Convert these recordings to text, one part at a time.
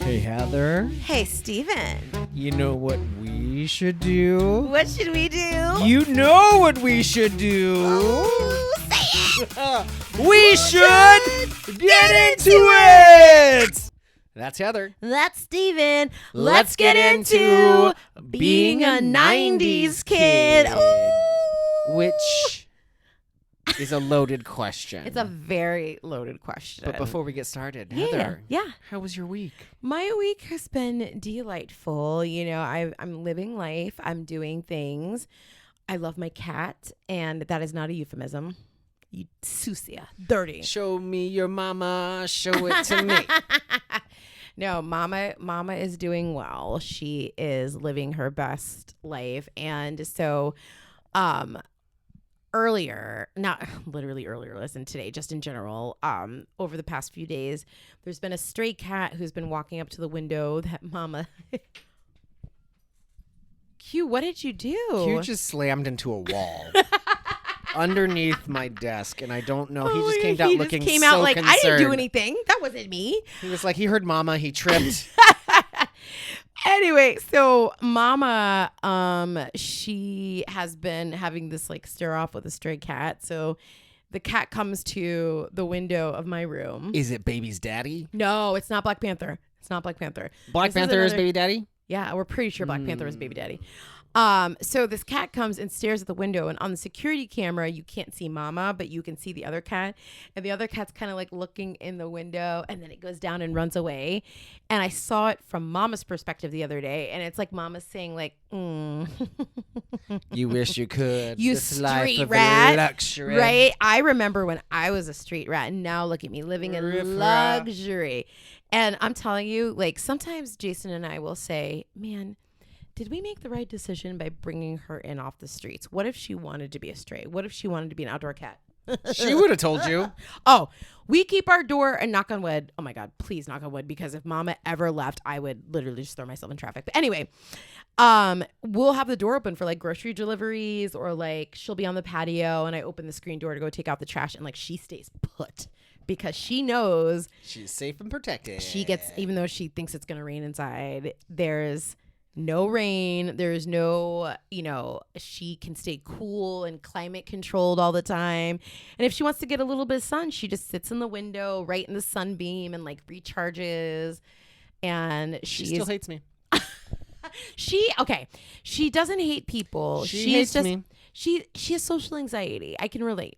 Hey, Heather. Hey, Steven. You know what we should do? What should we do? You know what we should do? Ooh, say it. We should get into it! That's Heather. That's Steven. Let's get into being a 90s kid. Ooh. Which is a loaded question. It's a very loaded question. But before we get started, Yeah, Heather, yeah. how was your week? My week has been delightful. You know, I'm living life. I'm doing things. I love my cat, and that is not a euphemism. You sucia, dirty. Show me your mama. Show it to me. No, mama is doing well. She is living her best life. And so earlier, not literally earlier, listen, today, just in general, over the past few days, there's been a stray cat who's been walking up to the window that mama Q, what did you do? Q just slammed into a wall underneath my desk, and I don't know. He just came out looking so concerned. He just came out like, I didn't do anything. That wasn't me. He was like, he heard mama, he tripped. Anyway, so mama, she has been having this like stare off with a stray cat. So the cat comes to the window of my room. Is it baby's daddy? No, it's not Black Panther. It's not Black Panther. Black Panther is baby daddy? Yeah, we're pretty sure Black Panther is baby daddy. So this cat comes and stares at the window, and on the security camera, you can't see mama, but you can see the other cat. And the other cat's kind of like looking in the window, and then it goes down and runs away. And I saw it from mama's perspective the other day, and it's like mama's saying like, You wish you could. You This street life of rat. luxury. Right? I remember when I was a street rat, and now look at me living in Riff-raff. luxury. And I'm telling you, like sometimes Jason and I will say, man, did we make the right decision by bringing her in off the streets? What if she wanted to be a stray? What if she wanted to be an outdoor cat? She would have told you. Oh, we keep our door, and knock on wood. Oh my God, please knock on wood, because if mama ever left, I would literally just throw myself in traffic. But anyway, we'll have the door open for like grocery deliveries, or like she'll be on the patio and I open the screen door to go take out the trash, and like she stays put because she knows She's safe and protected. she gets, even though she thinks it's going to rain inside, there's no rain. There's no, she can stay cool and climate controlled all the time. And if she wants to get a little bit of sun, she just sits in the window right in the sunbeam and like recharges. And She still hates me. She doesn't hate people. She hates me. She has social anxiety. I can relate.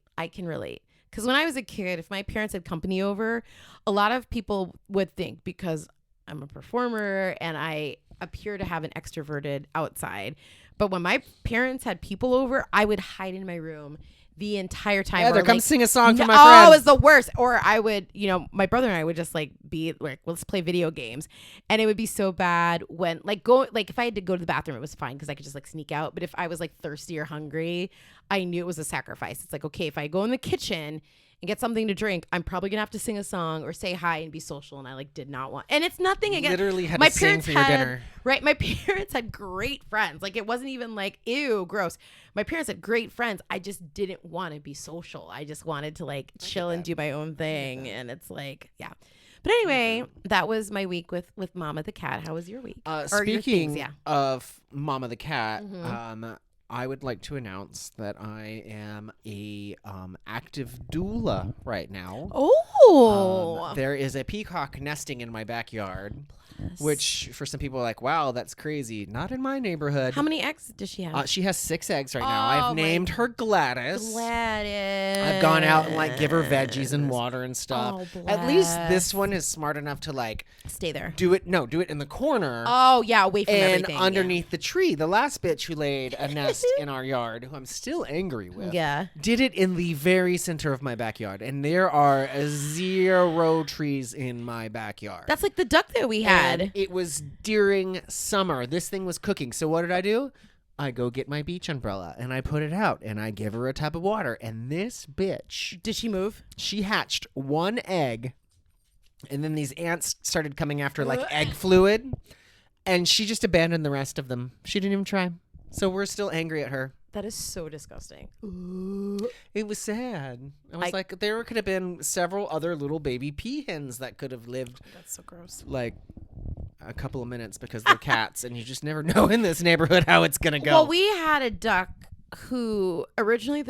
Because when I was a kid, if my parents had company over, a lot of people would think, because I'm a performer and I appear to have an extroverted outside, but when my parents had people over, I would hide in my room the entire time. Heather, come sing a song for my friends. friends. Oh, it's the worst. Or I would, my brother and I would just like be like, let's play video games, and it would be so bad when if I had to go to the bathroom, it was fine because I could just like sneak out. But if I was like thirsty or hungry, I knew it was a sacrifice. It's like, okay, if I go in the kitchen and get something to drink, I'm probably gonna have to sing a song or say hi and be social, and I like did not want. And it's nothing against. Literally had my to sing parents for your dinner. Right, my parents had great friends. Like it wasn't even like ew, gross. My parents had great friends. I just didn't want to be social. I just wanted to like chill and do my own thing. And it's like, yeah. But anyway, that was my week with Mama the cat. How was your week? Speaking of Mama the cat, I would like to announce that I am a active doula right now. Oh, there is a peacock nesting in my backyard, which for some people are like, wow, that's crazy. Not in my neighborhood. How many eggs does she have? She has 6 eggs right now. I've named her Gladys. I've gone out and like give her veggies and water and stuff. Oh, At least this one is smart enough to like stay there. Do it in the corner. Oh yeah, away from everything. And underneath the tree. The last bitch who laid a nest in our yard, who I'm still angry with, did it in the very center of my backyard, and there are 0 trees in my backyard. That's like the duck that we had. And it was during summer. This thing was cooking. So what did I do? I go get my beach umbrella and I put it out and I give her a tub of water. And this bitch, did she move? She hatched 1 egg, and then these ants started coming after like egg fluid, and she just abandoned the rest of them. She didn't even try. So we're still angry at her. That is so disgusting. It was sad. I was like, there could have been several other little baby peahens that could have lived. That's so gross. Like a couple of minutes because they're cats, and you just never know in this neighborhood how it's gonna go. Well, we had a duck who originally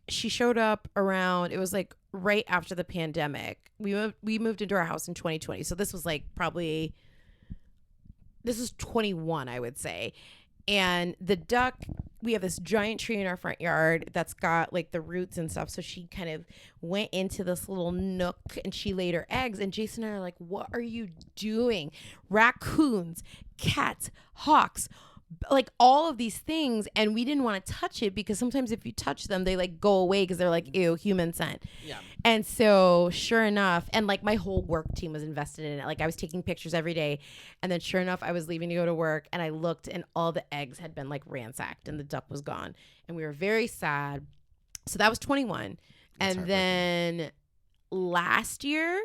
she showed up around. It was like right after the pandemic. We moved into our house in 2020, so this was like this is 21, I would say. And the duck, we have this giant tree in our front yard that's got like the roots and stuff. So she kind of went into this little nook and she laid her eggs. And Jason and I are like, what are you doing? Raccoons, cats, hawks, like all of these things. And we didn't want to touch it because sometimes if you touch them, they like go away because they're like, ew, human scent. Yeah. And so sure enough, and like my whole work team was invested in it. Like I was taking pictures every day. And then sure enough, I was leaving to go to work and I looked and all the eggs had been like ransacked and the duck was gone. And we were very sad. So that was 21. And then last year,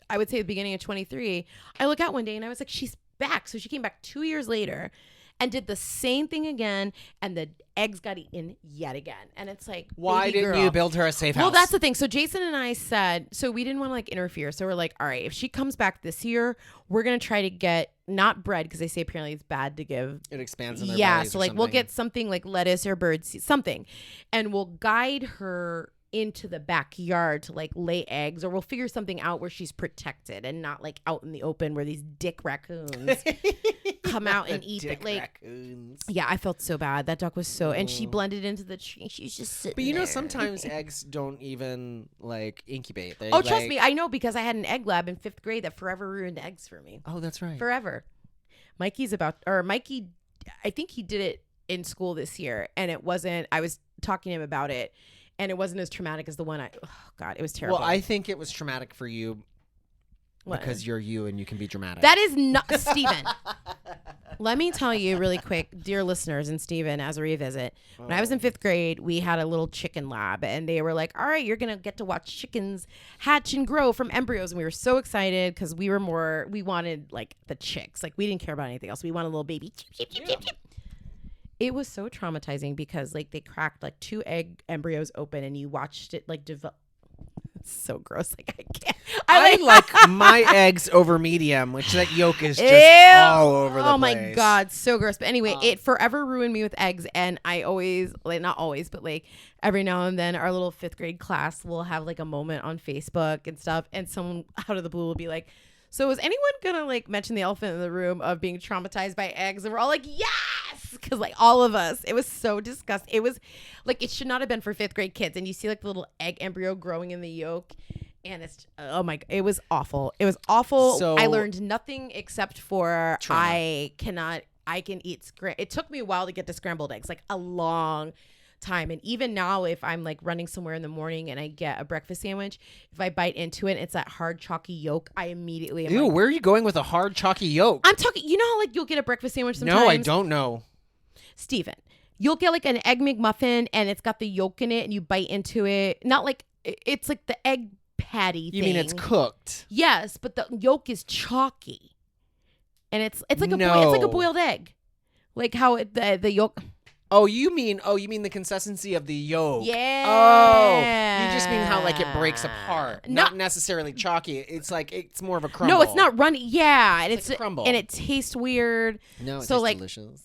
I would say the beginning of 23, I look out one day and I was like, she's back. So she came back 2 years later and did the same thing again, and the eggs got eaten yet again. And it's like, why didn't you build her a safe house? Well, that's the thing. So Jason and I said, so we didn't want to like interfere. So we're like, all right, if she comes back this year, we're going to try to get not bread, because they say apparently it's bad to give. It expands in their bellies. So like we'll get something like lettuce or bird seed, something, and we'll guide her into the backyard to like lay eggs, or we'll figure something out where she's protected and not like out in the open where these dick raccoons come out and eat it. Like, raccoons. Yeah, I felt so bad. That duck was so, and she blended into the tree. She's just sitting But you know, there. sometimes eggs don't even like incubate. They, trust me, I know, because I had an egg lab in 5th grade that forever ruined eggs for me. Oh, that's right. Forever. Mikey, I think he did it in school this year, and it wasn't. I was talking to him about it. And it wasn't as traumatic as the one it was terrible. Well, I think it was traumatic for you because you're you and you can be dramatic. That is not, Steven. Let me tell you really quick, dear listeners and Steven, as a revisit. When I was in 5th grade, we had a little chicken lab, and they were like, all right, you're going to get to watch chickens hatch and grow from embryos. And we were so excited because we wanted like the chicks. Like we didn't care about anything else. We wanted a little baby. It was so traumatizing because like they cracked like 2 egg embryos open and you watched it like develop. It's so gross. Like I can't. I like my eggs over medium, which that yolk is just all over the place. Oh my God. So gross. But anyway, it forever ruined me with eggs. And I always, like not always, but like every now and then our little 5th grade class will have like a moment on Facebook and stuff. And someone out of the blue will be like, so is anyone gonna like mention the elephant in the room of being traumatized by eggs? And we're all like, yes, because like all of us, it was so disgusting. It was like it should not have been for 5th grade kids. And you see like the little egg embryo growing in the yolk, and it's it was awful. It was awful. So, I learned nothing except for trauma. I can eat it took me a while to get to scrambled eggs, like a long time. And even now, if I'm like running somewhere in the morning and I get a breakfast sandwich, if I bite into it, it's that hard chalky yolk. I immediately am where are you going with a hard chalky yolk? I'm talking, you know how like you'll get a breakfast sandwich sometimes? No, I don't know. Steven, you'll get like an egg McMuffin and it's got the yolk in it and you bite into it. Not like, it's like the egg patty thing. You mean it's cooked? Yes, but the yolk is chalky. And it's like it's like a boiled egg. Like how the yolk... Oh, you mean the consistency of the yolk? Yeah. Oh, you just mean how like it breaks apart, not necessarily chalky. It's like it's more of a crumble. No, it's not runny. Yeah, and it's like a crumble, and it tastes weird. No, it tastes delicious.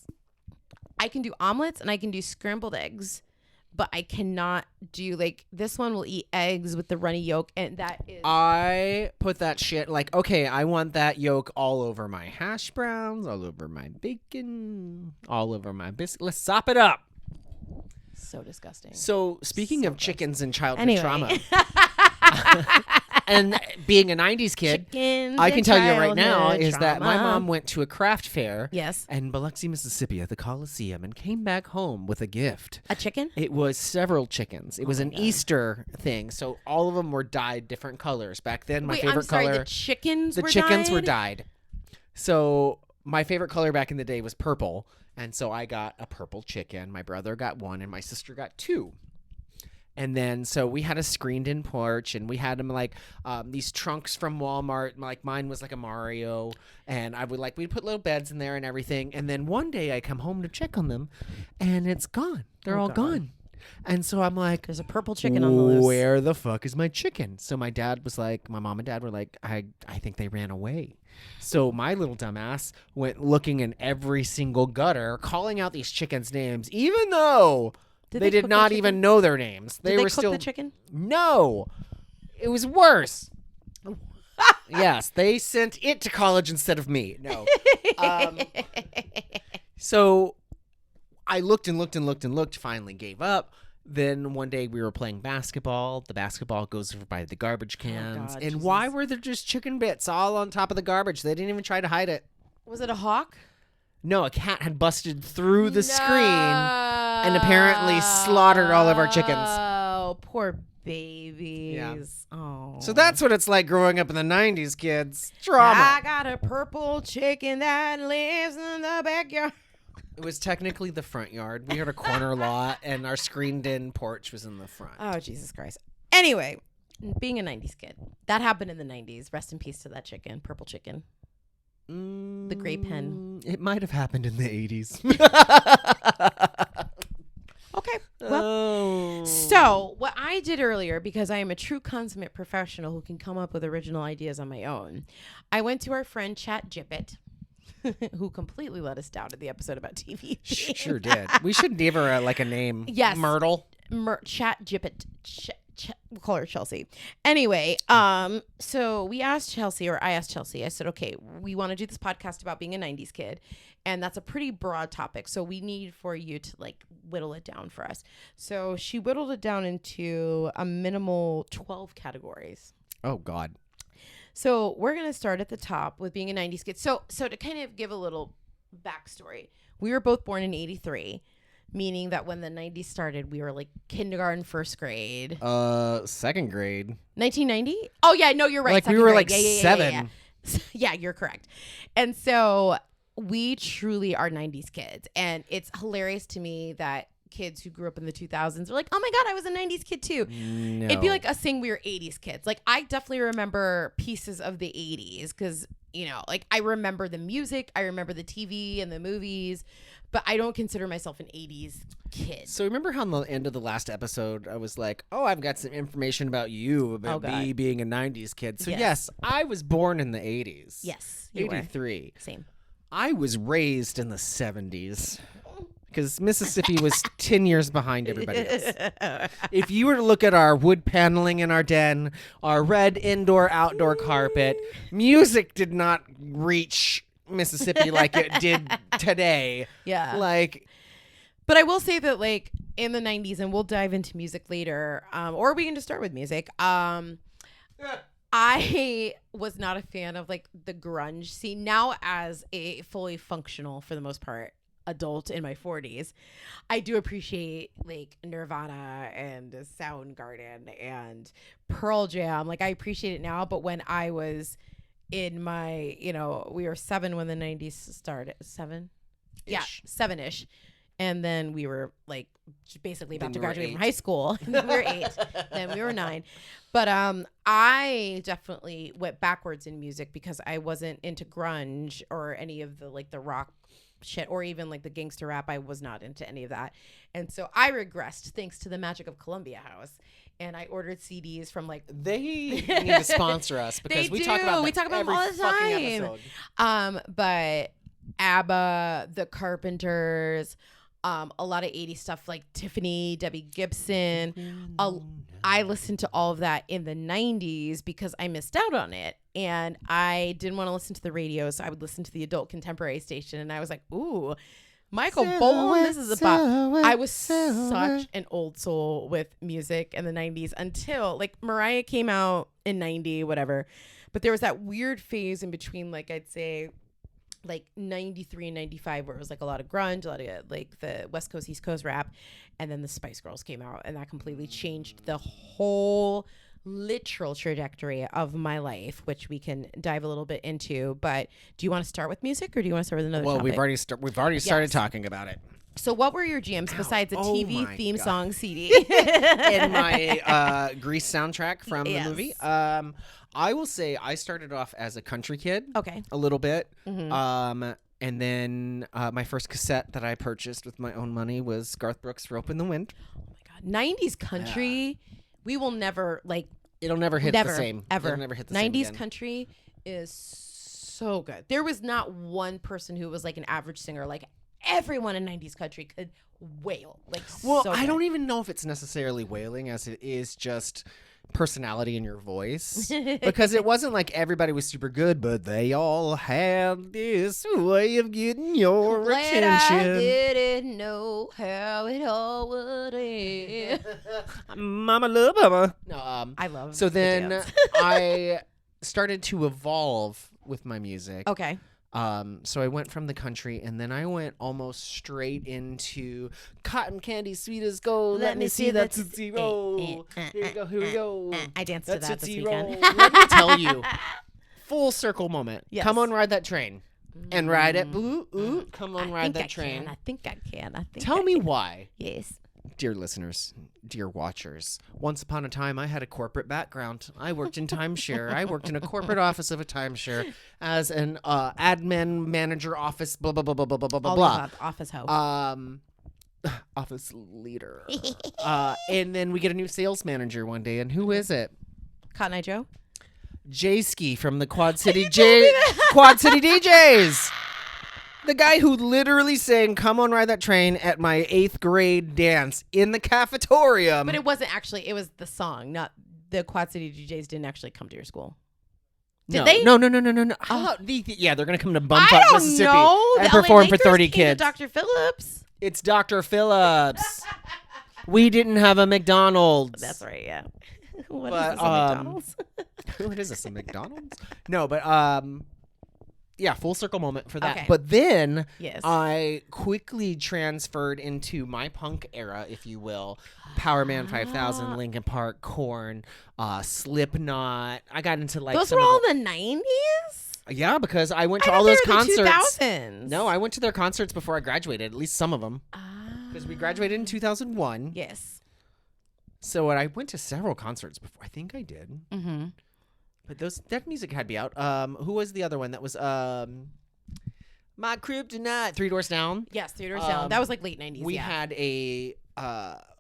I can do omelets and I can do scrambled eggs, but I cannot do like this one will eat eggs with the runny yolk, and that is. I put that shit like, okay, I want that yolk all over my hash browns, all over my bacon, all over my biscuit. Let's sop it up. So disgusting. So speaking of chickens and childhood trauma. And being a 90s kid, I can tell you right now is that my mom went to a craft fair in Biloxi, Mississippi at the Coliseum and came back home with a gift. A chicken? It was several chickens. It was an Easter thing. So all of them were dyed different colors. Back then, my favorite color. The chickens were dyed. So my favorite color back in the day was purple. And so I got a purple chicken. My brother got 1 and my sister got 2. And then, so we had a screened-in porch, and we had them like these trunks from Walmart. Like mine was like a Mario, and we'd put little beds in there and everything. And then one day I come home to check on them, and it's gone. They're all gone. And so I'm like, there's a purple chicken on the loose. Where the fuck is my chicken? So my mom and dad were like, I think they ran away. So my little dumbass went looking in every single gutter, calling out these chickens' names, even though they did not even know their names. Did they cook the chicken? No. It was worse. Yes, they sent it to college instead of me. No. So I looked and looked and looked and looked, finally gave up. Then one day we were playing basketball. The basketball goes over by the garbage cans. God, and Jesus. Why were there just chicken bits all on top of the garbage? They didn't even try to hide it. Was it a hawk? No, a cat had busted through the screen and apparently slaughtered all of our chickens. Oh, poor babies. Yeah. Oh. So that's what it's like growing up in the 90s, kids. Drama. I got a purple chicken that lives in the backyard. It was technically the front yard. We had a corner lot, and our screened-in porch was in the front. Oh, Jesus Christ. Anyway, being a 90s kid, that happened in the 90s. Rest in peace to that chicken, purple chicken. The gray pen. It might have happened in the 80s. Okay. Well, so what I did earlier, because I am a true consummate professional who can come up with original ideas on my own, I went to our friend Chat Jippet, who completely let us down in the episode about TV. Sure did. We should give her a name. Yes. Myrtle. Chat Jippet. We'll call her Chelsea. Anyway, so we asked Chelsea, or I asked Chelsea, I said, okay, we want to do this podcast about being a 90s kid. And that's a pretty broad topic. So we need for you to whittle it down for us. So she whittled it down into a minimal 12 categories. Oh, God. So we're going to start at the top with being a 90s kid. So to kind of give a little backstory, we were both born in 83. Meaning that when the 90s started, we were kindergarten, first grade. Second grade. 1990? Oh, yeah. No, you're right. We were grade. 7. Yeah, you're correct. And so we truly are 90s kids. And it's hilarious to me that kids who grew up in the 2000s are like, oh my God, I was a 90s kid too. No. It'd be like us saying we were 80s kids. I definitely remember pieces of the 80s because, I remember the music. I remember the TV and the movies. But I don't consider myself an 80s kid. So remember how on the end of the last episode, I was like, oh, I've got some information about you, about me being a 90s kid. So yes, I was born in the 80s. Yes, you 83. Were. Same. I was raised in the 70s. Because Mississippi was 10 years behind everybody else. If you were to look at our wood paneling in our den, our red indoor-outdoor carpet, music did not reach Mississippi like it did today. Yeah. But I will say that in the 90s, and we'll dive into music later, or we can just start with music. I was not a fan of the grunge scene. Now, as a fully functional, for the most part, adult in my 40s, I do appreciate Nirvana and Soundgarden and Pearl Jam. I appreciate it now, but when I was in my, we were 7 when the 90s started. 7? Yeah, 7-ish. And then we were basically about to graduate from high school. And then we were 8. Then we were 9. But I definitely went backwards in music because I wasn't into grunge or any of the rock shit, or even the gangster rap. I was not into any of that. And so I regressed thanks to the magic of Columbia House. And I ordered CDs from they need to sponsor us because we talk about them all the time. But ABBA, The Carpenters, a lot of 80s stuff like Tiffany, Debbie Gibson. I listened to all of that in the 90s because I missed out on it. And I didn't want to listen to the radio, so I would listen to the adult contemporary station. And I was like, ooh, Michael Bolton, this is about. I was such an old soul with music in the 90s until Mariah came out in 90, whatever. But there was that weird phase in between, I'd say 93 and 95, where it was a lot of grunge, a lot of the West Coast, East Coast rap. And then the Spice Girls came out, and that completely changed the whole literal trajectory of my life, which we can dive a little bit into. But do you want to start with music, or do you want to start with another topic? We've already started talking about it. So what were your jams besides a TV theme song CD? In my Grease soundtrack from the movie. I will say I started off as a country kid. Okay. A little bit. Mm-hmm. And then my first cassette that I purchased with my own money was Garth Brooks' Rope in the Wind. Oh my God, 90s country, we will never like. It'll never hit the same. Ever. It'll never hit the 90s same again. country is so good. There was not one person who was like an average singer. Like everyone in 90s country could wail. Like, well, so I good. don't even know if it's necessarily wailing as it is just personality in your voice, because it wasn't like everybody was super good, but they all had this way of getting your attention. I didn't know how it all would end. Mama love mama. No, I love. So then dance. I started to evolve with my music. Okay. So I went from the country, and then I went almost straight into cotton candy, sweet as gold. Let me see that Tootsie Roll. Here we go. I danced to that this weekend. Let me tell you, full circle moment. Yes. Come on, ride that train, and ride it. Come on, ride that train. I think I can. Tell me why. Yes. Dear listeners, dear watchers, once upon a time I had a corporate background. I worked in timeshare. I worked in a corporate office of a timeshare as an admin manager office, blah, blah, blah, blah, blah, blah, blah, blah. Office hoe. Office leader. And then we get a new sales manager one day, and who is it? Cotton Eye Joe? J-Ski from the Quad City DJs. The guy who literally sang "Come on, ride that train" at my 8th grade dance in the cafeteria. But it wasn't actually. It was the song, not the Quad City DJs. Didn't actually come to your school. Did they? No. Yeah, they're gonna come to Bumfuck, Mississippi, and the perform LA for 30 Lakers came kids. to Dr. Phillips. It's Dr. Phillips. We didn't have a McDonald's. That's right. Yeah. What But, is this, a McDonald's? What is this, a McDonald's? No, but yeah, full circle moment for that. Okay. But then Yes. I quickly transferred into my punk era, if you will. Power Man 5000, Linkin Park, Korn, Slipknot. I got into like those some were of all the 90s? Yeah, because I went to I all thought those they were the concerts. 2000s. No, I went to their concerts before I graduated, at least some of them. Because we graduated in 2001. Yes. So I went to several concerts before. I think I did. Mm-hmm. But that music had me out. Who was the other one? That was My Kryptonite, Three Doors Down. Yes, 3 Doors Down. That was like late 90s. We had a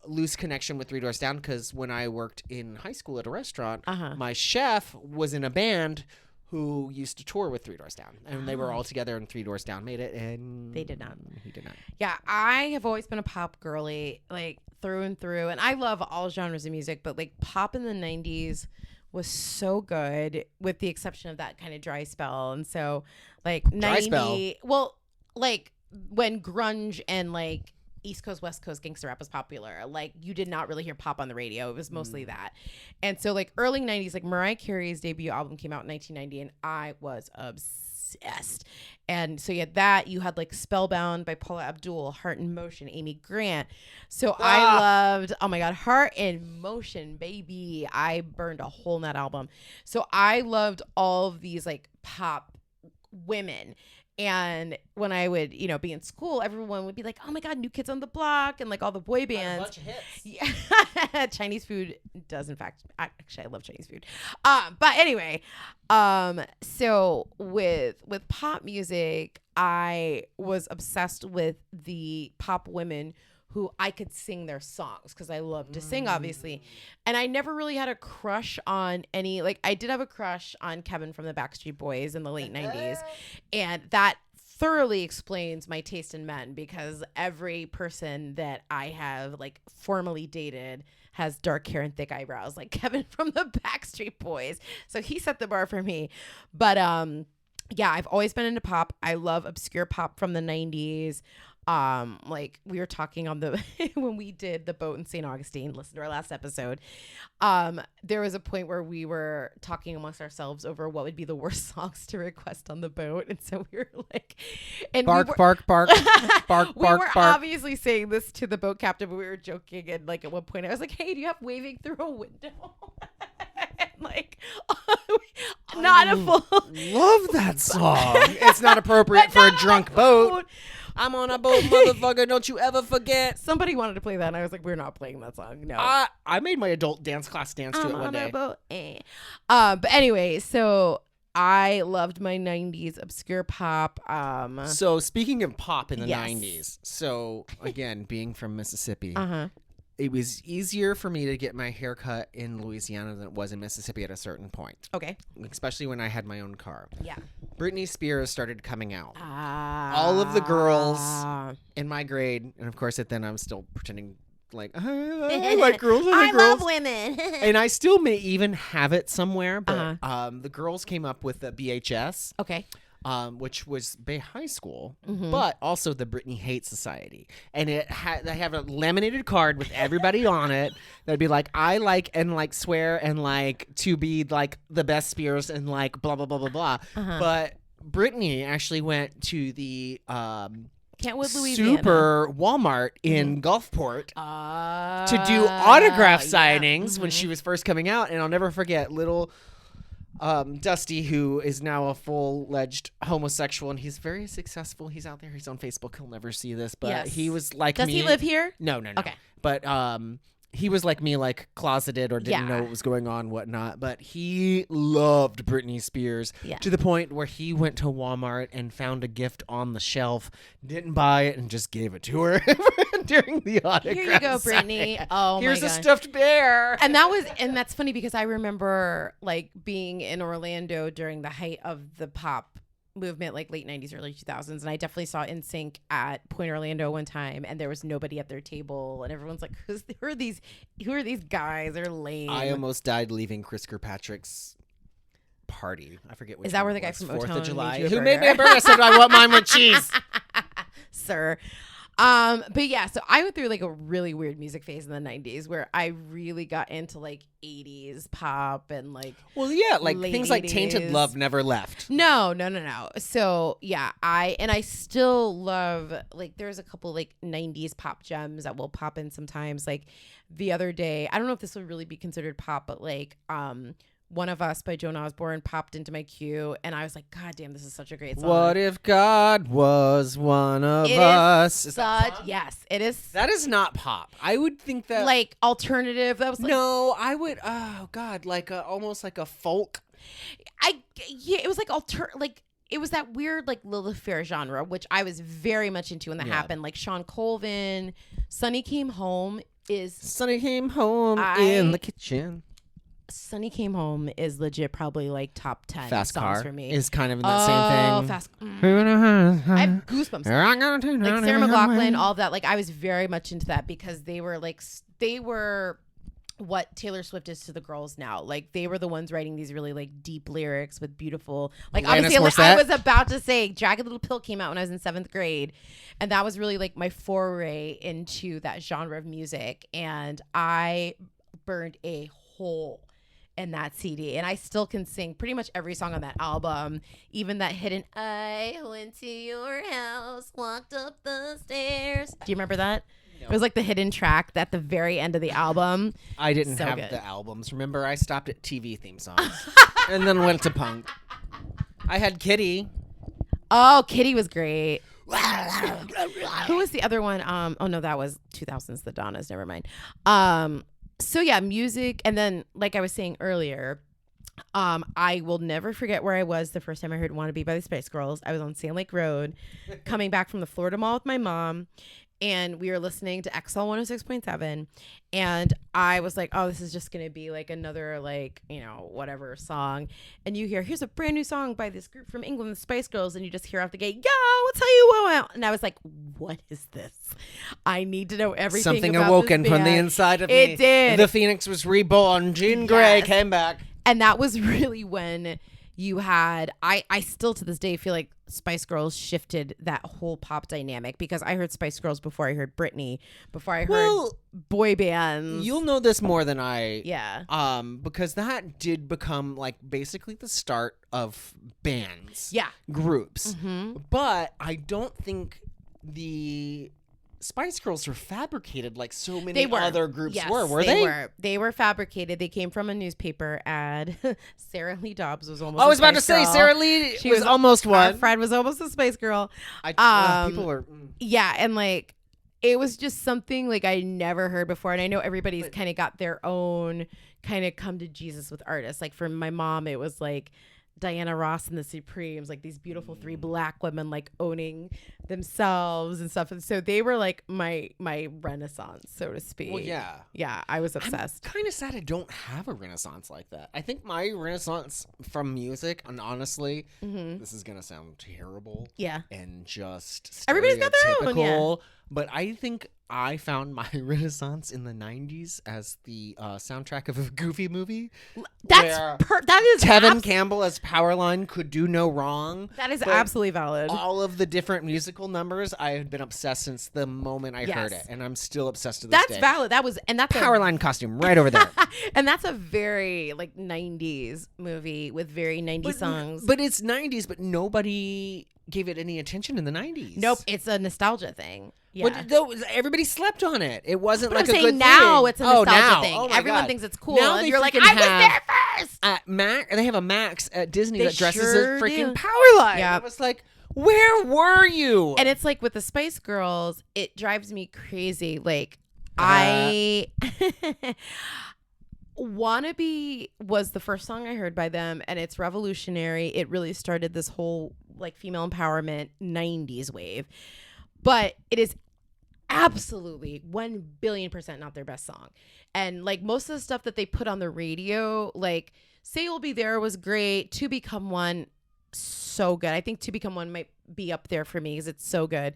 loose connection with Three Doors Down because when I worked in high school at a restaurant, my chef was in a band who used to tour with Three Doors Down, and they were all together, and Three Doors Down made it, and they did not. He did not. Yeah, I have always been a pop girly, like through and through, and I love all genres of music, but like pop in the 90s was so good, with the exception of that kind of dry spell. And so like Dry spell? Well, like when grunge and like East Coast, West Coast gangster rap was popular, like you did not really hear pop on the radio. It was mostly that. And so like early 90s, like Mariah Carey's debut album came out in 1990, and I was obsessed. And so you had that, you had like Spellbound by Paula Abdul, Heart in Motion, Amy Grant. So I loved, oh my God, Heart in Motion, baby. I burned a hole in that album. So I loved all of these like pop women. And when I would, be in school, everyone would be like, oh my God, New Kids on the Block, and like all the boy bands. A bunch of hits. Yeah. Chinese food does, in fact, actually, I love Chinese food. But anyway, so with pop music, I was obsessed with the pop women who I could sing their songs because I love to sing, obviously. And I never really had a crush on any, like I did have a crush on Kevin from the Backstreet Boys in the late 90s. And that thoroughly explains my taste in men, because every person that I have like formally dated has dark hair and thick eyebrows, like Kevin from the Backstreet Boys. So he set the bar for me. But yeah, I've always been into pop. I love obscure pop from the 90s. Like we were talking on the when we did the boat in St. Augustine, listen to our last episode. There was a point where we were talking amongst ourselves over what would be the worst songs to request on the boat, and so we were like, and bark. We were obviously saying this to the boat captain, but we were joking, and like at one point I was like, "Hey, do you have Waving Through a Window?" And like, not a full. Love that song. It's not appropriate for a drunk boat. I'm on a boat, motherfucker. Don't you ever forget. Somebody wanted to play that, and I was like, we're not playing that song. No. I made my adult dance class dance to it one day. But anyway, so I loved my 90s obscure pop. So speaking of pop in the Yes. 90s, so again, being from Mississippi, it was easier for me to get my hair cut in Louisiana than it was in Mississippi at a certain point. Okay. Especially when I had my own car. Yeah. Britney Spears started coming out. All of the girls in my grade, and of course, then I'm still pretending like, I like girls. I love women. And I still may even have it somewhere, but the girls came up with the BHS. Okay. Which was Bay High School, but also the Britney Hate Society. And they have a laminated card with everybody on it that'd be like, I like and like swear and like to be like the best Spears and like blah, blah, blah, blah, blah. But Britney actually went to the Kentwood, Louisiana. Super Walmart in Gulfport to do autograph signings when she was first coming out. And I'll never forget little... Dusty, who is now a full-fledged homosexual, and he's very successful. He's out there. He's on Facebook. He'll never see this, but he was like me. Does he live here? No. Okay. But he was like me, like closeted or didn't know what was going on, whatnot. But he loved Britney Spears to the point where he went to Walmart and found a gift on the shelf, didn't buy it, and just gave it to her during the autograph. Here you go, Britney. Oh, here's my a God. stuffed bear. And that's funny because I remember like being in Orlando during the height of the pop movement, like late 90s, early 2000s, and I definitely saw NSYNC at Point Orlando one time, and there was nobody at their table, and everyone's like, who are these guys? They're lame. I almost died leaving Chris Kirkpatrick's party. I forget which. Is that one where the it guy was. from 4th O-Town of July made you a who made me a burger? burger? I said I want mine with cheese. Sir. But yeah, so I went through like a really weird music phase in the 90s where I really got into like 80s pop and like like things like Tainted Love never left. No. So yeah, I still love, like, there's a couple like 90s pop gems that will pop in sometimes. Like the other day, I don't know if this would really be considered pop, but like One of Us by Joan Osborne popped into my queue, and I was like, God damn, this is such a great song. What if God was one of us? Yes, it is. That is not pop. I would think that like alternative. That was like, no, I would. Oh God, like almost like a folk. It was like it was that weird like Lilith Fair genre, which I was very much into when that happened. Like Sean Colvin, Sonny Came Home in the kitchen. Sonny Came Home is legit probably like top 10 Fast songs Car for me. is kind of in that same thing. Fast. I have goosebumps. Like Sarah McLachlan, all of that. Like I was very much into that because they were what Taylor Swift is to the girls now. Like they were the ones writing these really like deep lyrics with beautiful, like obviously like, I was about to say Jagged Little Pill came out when I was in 7th grade, and that was really like my foray into that genre of music, and I burned a hole in that CD, and I still can sing pretty much every song on that album, even that hidden I went to your house, walked up the stairs. Do you remember that? No. It was like the hidden track at the very end of the album. I didn't have the albums. Remember, I stopped at TV theme songs and then went to punk. I had Kitty. Oh, Kitty was great. Who was the other one? Oh no, that was 2000s, the Donnas. Never mind. So yeah, music, and then like I was saying earlier, I will never forget where I was the first time I heard "Wanna Be" by the Spice Girls. I was on Sand Lake Road, coming back from the Florida Mall with my mom, and we were listening to XL 106.7, and I was like, oh, this is just gonna be like another like, you know, whatever song, and you hear, here's a brand new song by this group from England, the Spice Girls, and you just hear off the gate, yo, I'll tell you what, and I was like, what is this? I need to know everything. Something about awoken this from the band. inside of me. It did. The Phoenix was reborn. Jean Grey came back. And that was really when you had, I still to this day feel like Spice Girls shifted that whole pop dynamic, because I heard Spice Girls before I heard Britney, before I heard boy bands. You'll know this more than I. Yeah. Because that did become like basically the start of bands. Yeah. Groups. Mm-hmm. But I don't think the Spice Girls were fabricated like so many other groups were. Were they? They were fabricated. They came from a newspaper ad. Sarah Lee Dobbs was almost. I was about to say Sarah Lee. She was almost one. Fred was almost a Spice Girl. People were. Yeah, and like it was just something like I never heard before, and I know everybody's kind of got their own kind of come to Jesus with artists. Like for my mom, it was like Diana Ross and the Supremes, like these beautiful 3 black women like owning themselves and stuff. And so they were like my renaissance, so to speak. Well, yeah. Yeah, I was obsessed. I'm kind of sad I don't have a renaissance like that. I think my renaissance from music, and honestly, this is going to sound terrible. Yeah. And just everybody's got their own, yeah. But I think I found my renaissance in the 90s as the soundtrack of a Goofy movie. That is Tevin Campbell as Powerline could do no wrong. That is absolutely valid. All of the different musical numbers, I had been obsessed since the moment I heard it, and I'm still obsessed to this day. That's valid. That's Powerline costume right over there. And that's a very like 90s movie with very 90s songs. But it's 90s, but nobody gave it any attention in the 90s. Nope, it's a nostalgia thing. Yeah. But everybody slept on it. It wasn't like a good thing. Now it's a nostalgia thing. Oh Everyone thinks it's cool. Now and you're like, I was there first. They have a Max at Disney They that dresses sure as freaking do. Powerline. Yep. I was like, where were you? And it's like with the Spice Girls, it drives me crazy. Like, I Wannabe was the first song I heard by them, and it's revolutionary. It really started this whole like female empowerment 90s wave. But it is absolutely 1,000,000,000% not their best song. And like most of the stuff that they put on the radio, like Say You'll Be There was great. To Become One, so good. I think To Become One might be up there for me because it's so good.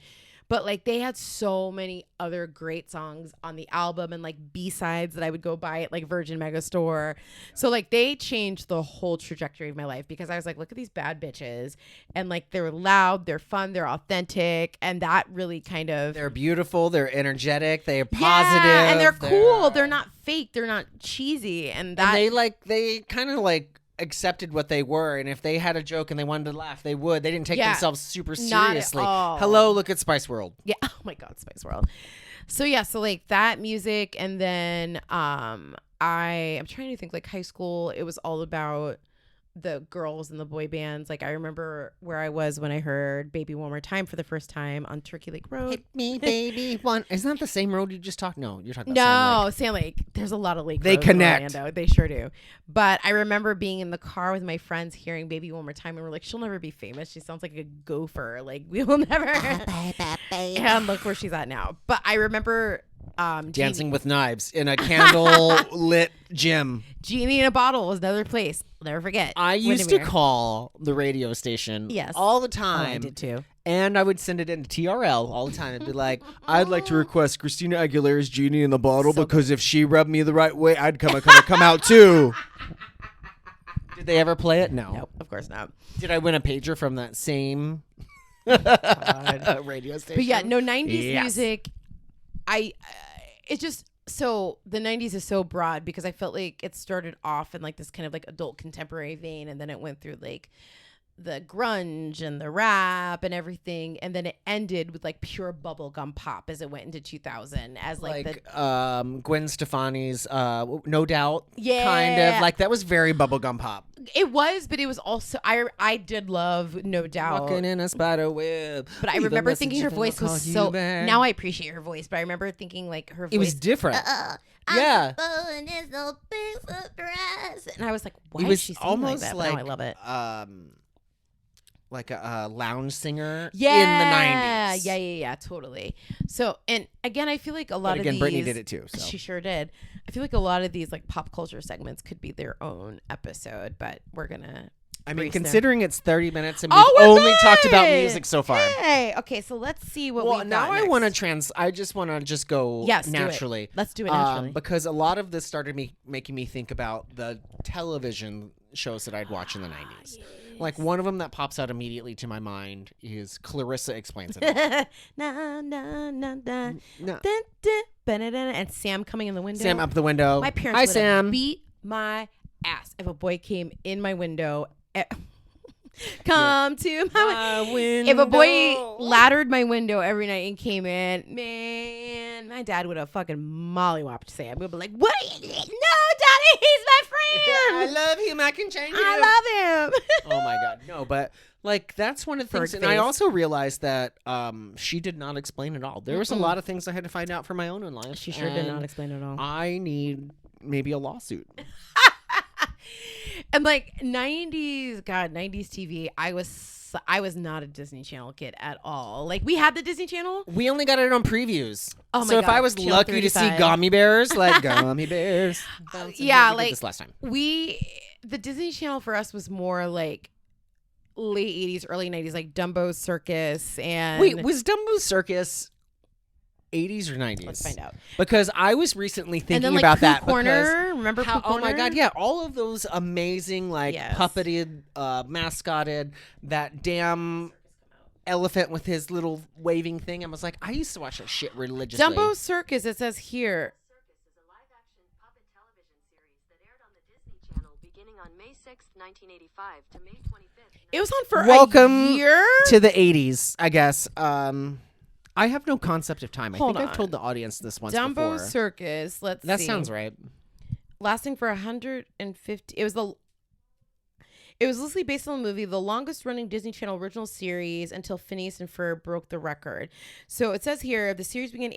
But like they had so many other great songs on the album and like B-sides that I would go buy at like Virgin Megastore. So like they changed the whole trajectory of my life because I was like, look at these bad bitches. And like they're loud, they're fun, they're authentic. And that really kind of... They're beautiful, they're energetic, they're positive. Yeah, and they're cool. They're not fake, they're not cheesy. And they kind of like accepted what they were, and if they had a joke and they wanted to laugh, they would. They didn't take themselves super seriously. Hello, look at Spice World. Yeah. Oh my God, Spice World. So yeah, so like that music, and then I'm trying to think, like high school, it was all about the girls and the boy bands. Like I remember where I was when I heard Baby One More Time for the first time on Turkey Lake Road. Hit me, baby, one. Isn't that the same road you just talked? No, you're talking about Sand Lake. There's a lot of lake They roads connect. in Orlando. They sure do. But I remember being in the car with my friends hearing Baby One More Time, and we're like, she'll never be famous. She sounds like a gopher. Like we will never. And look where she's at now. But I remember Dancing with Knives in a candle lit gym. Genie in a Bottle was another place. I'll never forget. I used to call the radio station all the time. Oh, I did too. And I would send it into TRL all the time and be like, I'd like to request Christina Aguilera's Genie in the Bottle because if she rubbed me the right way, I'd come out too. Did they ever play it? No. Nope, of course not. Did I win a pager from that same radio station? But yeah, no, 90s music. It's just so the 90s is so broad because I felt like it started off in like this kind of like adult contemporary vein, and then it went through like the grunge and the rap and everything, and then it ended with like pure bubblegum pop as it went into 2000 as like the Gwen Stefani's No Doubt, kind of like that was very bubblegum pop. It was, but it was also I did love No Doubt. Walking in a spider web. But I remember thinking her voice was so. Now I appreciate her voice, but I remember thinking like her voice. It was different. Yeah. And I was like, why is she singing like that? But now I love it. Like a lounge singer in the 90s. Yeah, totally. So, and again, I feel like a lot of these... Britney did it too. So. She sure did. I feel like a lot of these like pop culture segments could be their own episode, but we're going to... I mean, considering it's 30 minutes and we've only talked about music so far. Hey, okay, so let's see what we've got now next. I just want to just go naturally. Let's do it naturally. Because a lot of this started making me think about the television shows that I'd watch in the 90s. Yes. Like one of them that pops out immediately to my mind is Clarissa Explains It All. And Sam coming in the window. Sam up the window. My parents would have beat my ass if a boy came in my window. Come to my window. If a boy laddered my window every night and came in, man, my dad would have fucking mollywopped Sam. We'd be like, what? No, Daddy, he's my friend. I love him. I can change him. I love him. Oh my God. No, but like that's one of the things. And I also realized that she did not explain it all. There was a lot of things I had to find out for my own in life. She sure did not explain it all. I need maybe a lawsuit. And like 90s TV, I was not a Disney Channel kid at all. Like we had the Disney Channel. We only got it on previews. Oh my so God. if I was Channel lucky 35. to see Gummy Bears, like Gummy Bears. Yeah, we like did this last time. The Disney Channel for us was more like late 80s, early 90s, like Dumbo Circus and Wait, was Dumbo Circus 80s or 90s? Let's find out. Because I was recently thinking and then, like, about Pooh that. Corner, remember Pooh Oh my Corner? God, yeah, all of those amazing, like puppeted, mascotted, that damn elephant with his little waving thing. I was like, I used to watch that shit religiously. Dumbo Circus, it says here. Circus is a live-action puppet television series that aired on the Disney Channel beginning on May 6th, 1985 to May 25th. It was on for Welcome a year? to the 80s, I guess. I have no concept of time. I Hold think on. I've told the audience this once Dumbo before. Circus, let's see. That sounds right. Lasting for 150. It was loosely based on the movie, the longest running Disney Channel original series until Phineas and Ferb broke the record. So it says here, the series began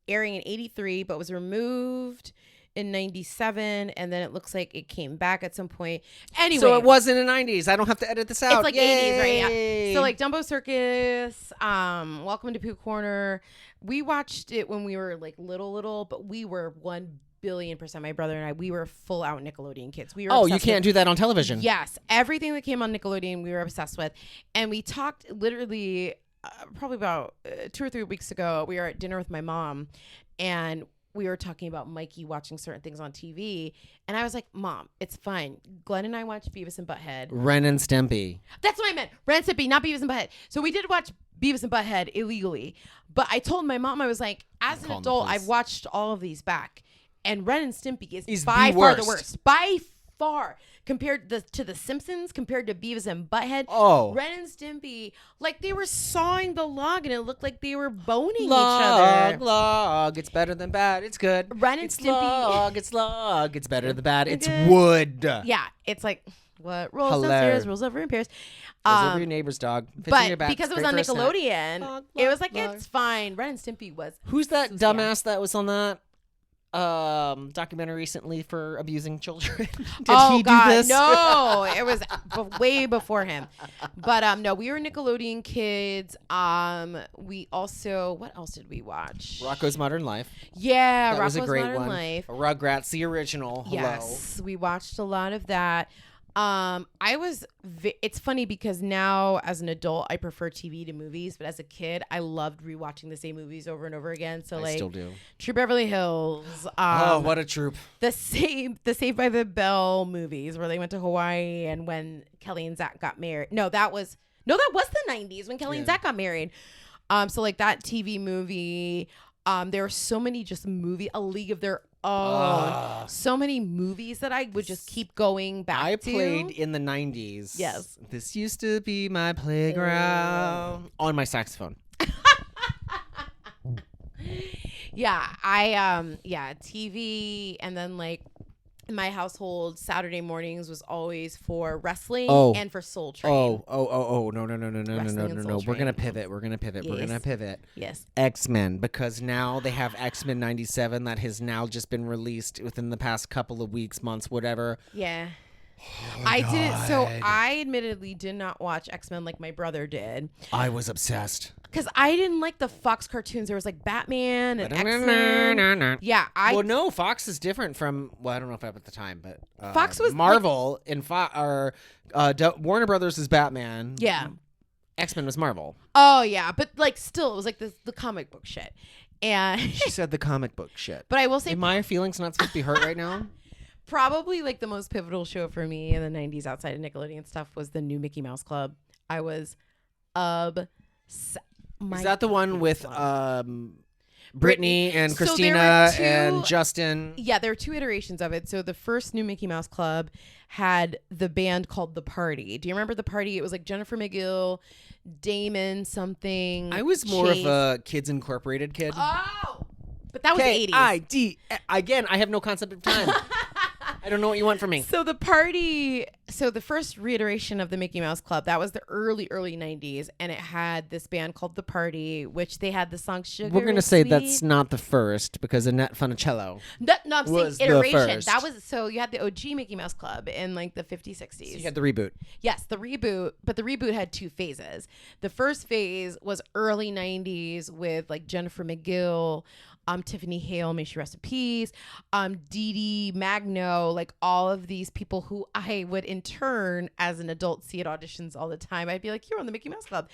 airing in 83, but was removed in 97, and then it looks like it came back at some point. Anyway. So it was in the 90s. I don't have to edit this out. It's like Yay! 80s, right? Yeah. So like Dumbo Circus, Welcome to Pooh Corner. We watched it when we were like little, but we were 1,000,000,000%. My brother and I, we were full out Nickelodeon kids. We were Oh, you obsessed can't do that on television. Yes, everything that came on Nickelodeon, we were obsessed with, and we talked literally probably about 2 or 3 weeks ago. We were at dinner with my mom, and we were talking about Mikey watching certain things on TV, and I was like, Mom, it's fine. Glenn and I watched Beavis and Butthead. Ren and Stimpy. That's what I meant. Ren and Stimpy, not Beavis and Butthead. So we did watch Beavis and Butthead illegally, but I told my mom, I was like, as an adult, I've watched all of these back, and Ren and Stimpy is by far the worst. By far. Compared to The Simpsons, compared to Beavis and Butthead, Ren and Stimpy, like they were sawing the log and it looked like they were boning each other. Log, it's better than bad. It's good. Ren and Stimpy. It's log, it's better than bad. It's wood. Yeah, it's like what rolls downstairs, rolls over and appears. Rolls over your neighbor's dog. But because it was on Nickelodeon, it was like it's fine. Ren and Stimpy was. Who's that dumbass that was on that documentary recently for abusing children? Did he do this? No, it was way before him. But no, we were Nickelodeon kids. We also, what else did we watch? Rocko's Modern Life. Yeah, that Rocko's was a great Modern one. Life. Rugrats, the original. Hello. Yes, we watched a lot of that. It's funny because now as an adult, I prefer TV to movies, but as a kid, I loved rewatching the same movies over and over again. So I still do. True Beverly Hills. Oh, what a troop. The Saved by the Bell movies where they went to Hawaii and when Kelly and Zach got married. No, that was the 90s when Kelly and Zach got married. So like that TV movie, there were so many just A League of Their Own. So many movies that I would just keep going back to. I played in the 90s. Yes. This used to be my playground. On my saxophone. Yeah, TV, and then like in my household, Saturday mornings was always for wrestling and for Soul Train. No. Wrestling and Soul We're going to Train. pivot. Yes. X-Men, because now they have X-Men 97 that has now just been released within the past couple of weeks, months, whatever. Yeah. Oh, I didn't. So I admittedly did not watch X-Men like my brother did. I was obsessed. Because I didn't like the Fox cartoons. There was like Batman and X-Men. Yeah. Well, no, Fox is different from, well, I don't know if at the time, but Fox was Marvel Warner Brothers is Batman. Yeah. X-Men was Marvel. Oh, yeah. But like still, it was like the comic book shit. And she said the comic book shit. But I will say, am my feelings not supposed to be hurt right now? Probably like the most pivotal show for me in the 90s outside of Nickelodeon stuff was the new Mickey Mouse Club. I was obsessed. Is that the one with Brittany and Christina and Justin? Yeah, there were 2 iterations of it. So the first new Mickey Mouse Club had the band called The Party. Do you remember The Party? It was like Jennifer McGill, Damon something. I was more of a Kids Incorporated kid. Oh, but that was K-I-D. 80s. Again, I have no concept of time. I don't know what you want from me. So the first reiteration of the Mickey Mouse Club, that was the early 90s, and it had this band called The Party, which they had the song Sugar. We're going to and say Sweet. that's not the first because Annette Funicello No, I'm saying was the iteration. first. That was so you had the OG Mickey Mouse Club in like the 50s, 60s. So you had the reboot. Yes, the reboot, but the reboot had 2 phases. The first phase was early 90s with like Jennifer McGill, Tiffany Hale, may she rest in peace, Dee Dee Magno, like all of these people who I would in turn as an adult see at auditions all the time. I'd be like, you're on the Mickey Mouse Club.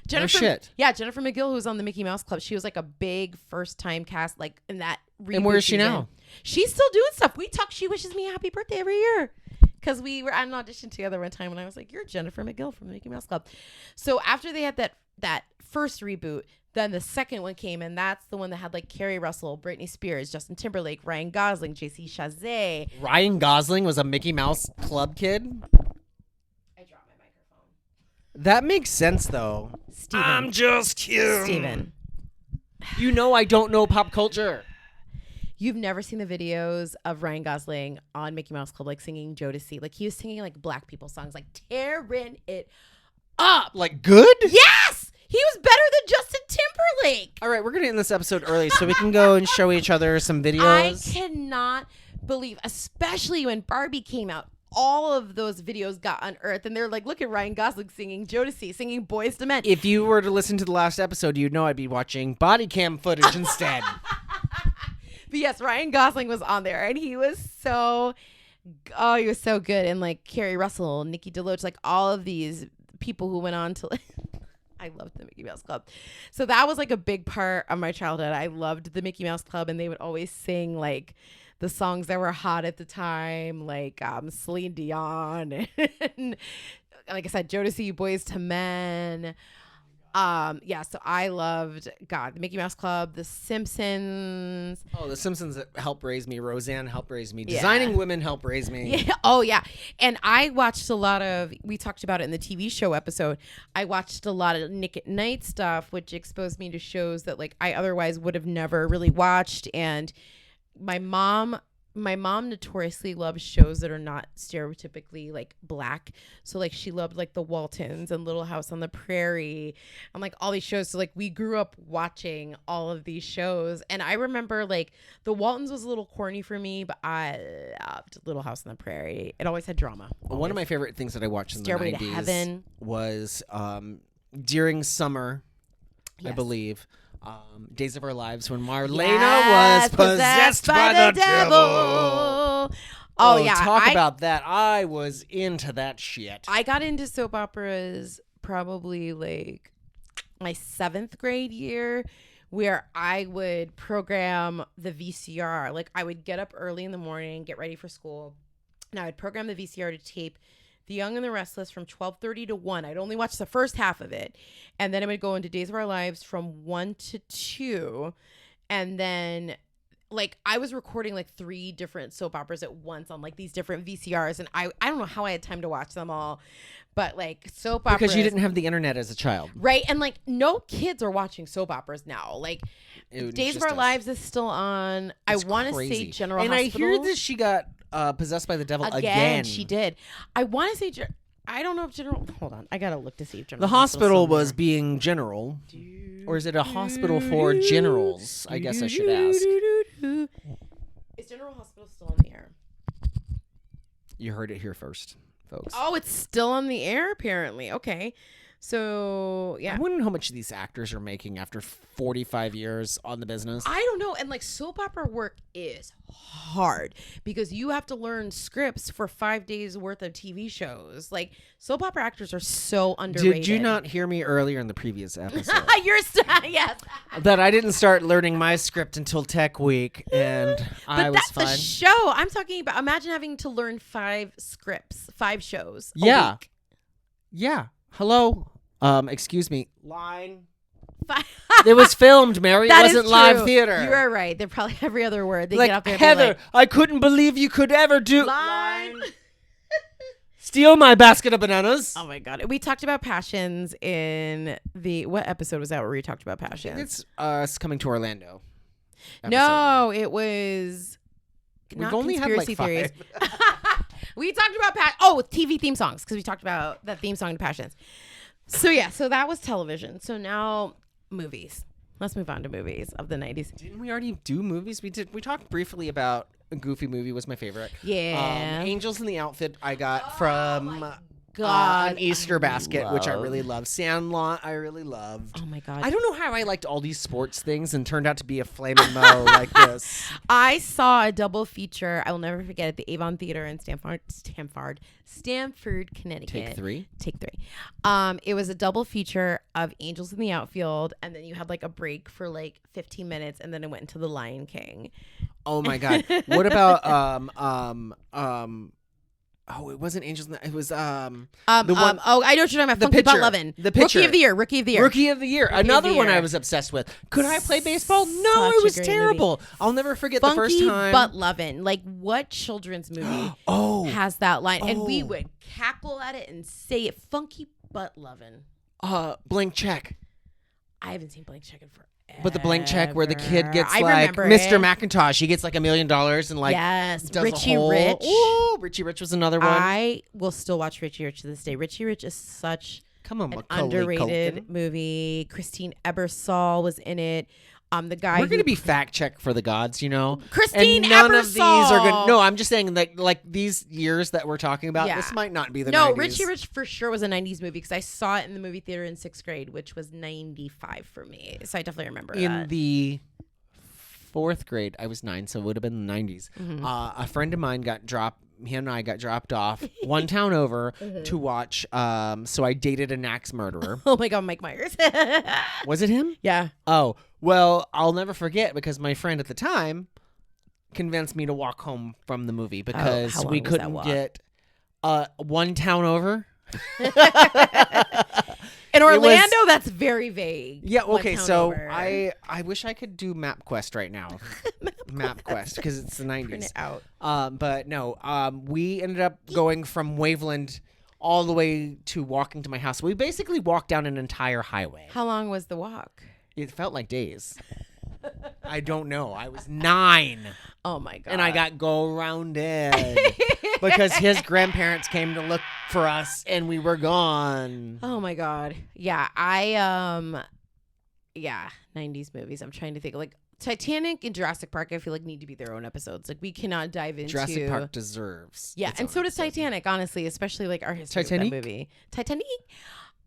Jennifer McGill, who was on the Mickey Mouse Club, she was like a big first time cast, like in that reboot. And where is she season. now? She's still doing stuff. She wishes me a happy birthday every year. Because we were at an audition together one time and I was like, you're Jennifer McGill from the Mickey Mouse Club. So after they had that first reboot, then the second one came, and that's the one that had like Carrie Russell, Britney Spears, Justin Timberlake, Ryan Gosling, JC Chazé. Ryan Gosling was a Mickey Mouse Club kid? I dropped my microphone. That makes sense, though. Steven. I'm just cute. Steven. You know I don't know pop culture. You've never seen the videos of Ryan Gosling on Mickey Mouse Club, like singing Jodeci. Like he was singing like black people songs, like tearing it up. Like good? Yes! He was better than Justin Timberlake. All right, we're going to end this episode early so we can go and show each other some videos. I cannot believe, especially when Barbie came out, all of those videos got unearthed. And they're like, look at Ryan Gosling singing Jodeci, singing Boys to Men. If you were to listen to the last episode, you'd know I'd be watching body cam footage instead. But yes, Ryan Gosling was on there. And he was so good. And like Carrie Russell, Nikki DeLoach, like all of these people who went on to... I loved the Mickey Mouse Club. So that was like a big part of my childhood. I loved the Mickey Mouse Club, and they would always sing like the songs that were hot at the time, like Celine Dion and like I said, Jodeci, Boys to Men. So I loved the Mickey Mouse Club, The Simpsons. Oh, The Simpsons helped raise me. Roseanne helped raise me. Designing Women helped raise me. Yeah. Oh, yeah. And I watched a lot of, we talked about it in the TV show episode. I watched a lot of Nick at Night stuff, which exposed me to shows that like I otherwise would have never really watched. And my mom notoriously loves shows that are not stereotypically like black. So like she loved like the Waltons and Little House on the Prairie and like all these shows. So like we grew up watching all of these shows. And I remember like the Waltons was a little corny for me, but I loved Little House on the Prairie. It always had drama. One of my favorite things that I watched in Stairway the 90s to Heaven was during summer, Yes. I believe. Days of Our Lives when Marlena was possessed by the devil. Oh yeah. Talk about that. I was into that shit. I got into soap operas probably like my 7th grade year, where I would program the VCR. Like I would get up early in the morning, get ready for school, and I would program the VCR to tape The Young and the Restless from 12:30 to 1. I'd only watch the first half of it. And then I would go into Days of Our Lives from 1 to 2. And then like I was recording like 3 different soap operas at once on like these different VCRs. And I don't know how I had time to watch them all. But like soap operas. Because you didn't have the internet as a child. Right. And like no kids are watching soap operas now. Like Days of Our Lives is still on. I want to say General Hospital. And I hear that she got possessed by the devil again. She did. I want to say, I don't know if General. Hold on, I gotta look to see if General. The hospital was being general, or is it a hospital for generals? I guess I should ask. Is General Hospital still on the air? You heard it here first, folks. Oh, it's still on the air apparently. Okay. So, yeah. I wonder how much these actors are making after 45 years on the business. I don't know. And like soap opera work is hard because you have to learn scripts for 5 days worth of TV shows. Like soap opera actors are so underrated. Did you not hear me earlier in the previous episode? Yes. That I didn't start learning my script until Tech Week, and I was fine. But that's a show. I'm talking about, imagine having to learn 5 scripts, 5 shows a week. Yeah. Hello. Excuse me. Line. It was filmed, Mary. It wasn't live theater. You are right. They're probably every other word. They like, get out there. Heather, like, I couldn't believe you could ever do. Line. Steal my basket of bananas. Oh my God. We talked about passions in what episode was that where we talked about passions? It's us coming to Orlando. No, it was not only had like conspiracy 5. theories. We talked about TV theme songs because we talked about that theme song to Passions. So yeah, so that was television. So now movies. Let's move on to movies of the 90s. Didn't we already do movies? We talked briefly about a Goofy movie was my favorite. Yeah. Angels in the Outfit I got from God, an Easter basket, which I love. really love. Sandlot I really loved. Oh my God. I don't know how I liked all these sports things and turned out to be a flaming mo like this. I saw a double feature. I will never forget it. The Avon Theater in Stamford, Connecticut. Take 3. It was a double feature of Angels in the Outfield, and then you had like a break for like 15 minutes, and then it went into The Lion King. Oh my God. What about oh, it wasn't Angels. It was the one. I know what you're talking about. The Funky Butt pitcher. Lovin'. The pitcher. Rookie of the Year. Rookie of the Year. Rookie of the Year. Another the one Year. I was obsessed with. Could I play baseball? No, Such it a was great terrible. I'll never forget the first Funky time. Butt Lovin'. Like, what children's movie has that line? And we would cackle at it and say it. Funky Butt Lovin'. Blank Check. I haven't seen Blank Check in forever. But the Blank Check where the kid gets I like remember Mr. it. McIntosh. He gets like $1 million and like does Richie a whole, Rich. Ooh, Richie Rich was another one. I will still watch Richie Rich to this day. Richie Rich is such Come on, an Macaulay underrated Culkin. movie. Christine Ebersol was in it. The guy We're gonna be fact checked for the gods, you know. Christine and none Ebersol. of these are good. No, I'm just saying that like these years that we're talking about, Yeah. this might not be the No, 90s. Richie Rich for sure was a 90s movie because I saw it in the movie theater in 6th grade, which was 95 for me. So I definitely remember in that. the 4th grade. I was 9, so it would have been the 90s. Mm-hmm. A friend of mine got dropped. He and I got dropped off one town over to watch. So I dated an axe murderer. Oh my God, Mike Myers. Was it him? Yeah. Oh, well, I'll never forget because my friend at the time convinced me to walk home from the movie because how long we was that couldn't walk? get one town over. In was- Orlando, that's very vague. Yeah, One okay, town so over. I wish I could do MapQuest right now. MapQuest because it's the 90s. Print it out. But no, we ended up going from Waveland all the way to walking to my house. We basically walked down an entire highway. How long was the walk? It felt like days. I don't know. I was 9 Oh my God. and I got go-rounded because his grandparents came to look for us and we were gone. Oh my God. Yeah, 90s movies. I'm trying to think like Titanic and Jurassic Park I feel like need to be their own episodes. Like we cannot dive into Jurassic Park deserves. Yeah, its and own so does episode. Titanic, honestly, especially like our history Titanic? of that movie. Titanic.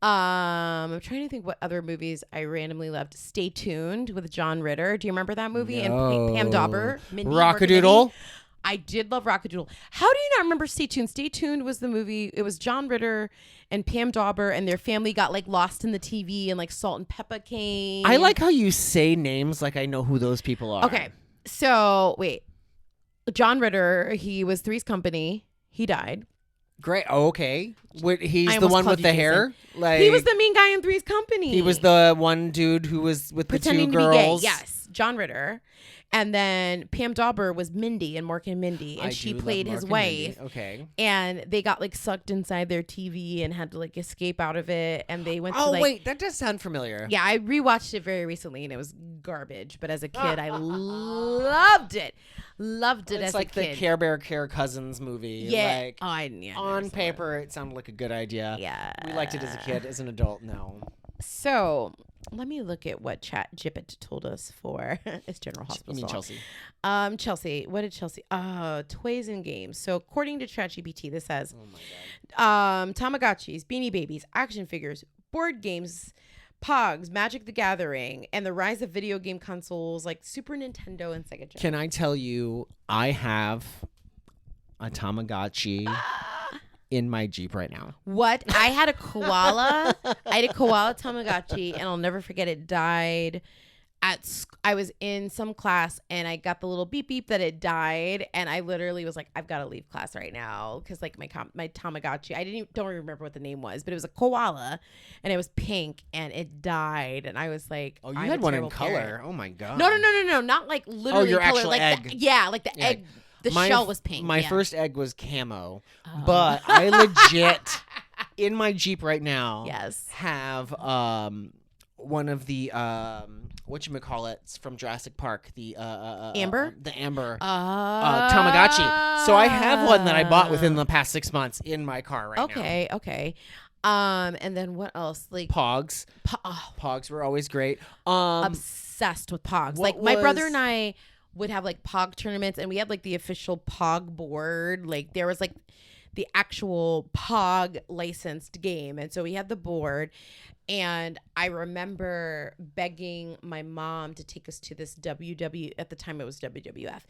I'm trying to think what other movies I randomly loved. Stay Tuned with John Ritter. Do you remember that movie? And Pam Dauber. Mindy, Rockadoodle. Mindy. I did love Rockadoodle. How do you not remember Stay Tuned? Stay Tuned was the movie. It was John Ritter and Pam Dauber and their family got like lost in the TV and like Salt and Pepper came. I like how you say names like I know who those people are. Okay, so wait. John Ritter, he was Three's Company. He died. Great. Oh, okay. He's I the almost one called with you the Jason. hair. Like He was the main guy in Three's Company. He was the one dude who was with pretending the two to be gay. girls. Yes, John Ritter. And then Pam Dauber was Mindy in Mork and Mindy, and I she do love played Mork his and wife. Mindy. Okay. And they got like sucked inside their TV and had to like escape out of it. And they went to Oh like wait, that does sound familiar. yeah, I rewatched it very recently and it was garbage. But as a kid, I loved it. Loved it It's as like a the kid. Care Bear Care Cousins movie. Yeah. Like, yeah, on never saw it. paper, it sounded like a good idea. Yeah. We liked it as a kid. As an adult, no. So let me look at what Chat Gibbet told us for it's General You Hospital. mean Chelsea? Chelsea. What did Chelsea? Toys and games. So according to ChatGPT, this says Oh my god. Tamagotchis, Beanie Babies, action figures, board games, Pogs, Magic the Gathering, and the rise of video game consoles like Super Nintendo and Sega Genesis. Can I tell you, I have a Tamagotchi in my Jeep right now. What? I had a koala. I had a koala Tamagotchi, and I'll never forget it died I was in some class and I got the little beep beep that it died, and I literally was like, I've got to leave class right now because like my Tamagotchi, don't remember what the name was, but it was a koala and it was pink and it died, and I was like, Oh, you I'm had a one in terrible color. parent. Oh my god. No, not like literally your color, actual like egg. like the Yeah. egg. The shell was pink. My yeah. first egg was camo, Oh. but I legit in my Jeep right now Yes. have one of the whatchamacallits from Jurassic Park, the Amber? The Amber Tamagotchi. So I have one that I bought within the past 6 months in my car right now. Okay. And then what else? Like Pogs. Pogs were always great. Obsessed with Pogs. Like my brother and I would have like Pog tournaments, and we had like the official Pog board. Like there was like the actual Pog licensed game, and so we had the board. And I remember begging my mom to take us to this at the time it was WWF.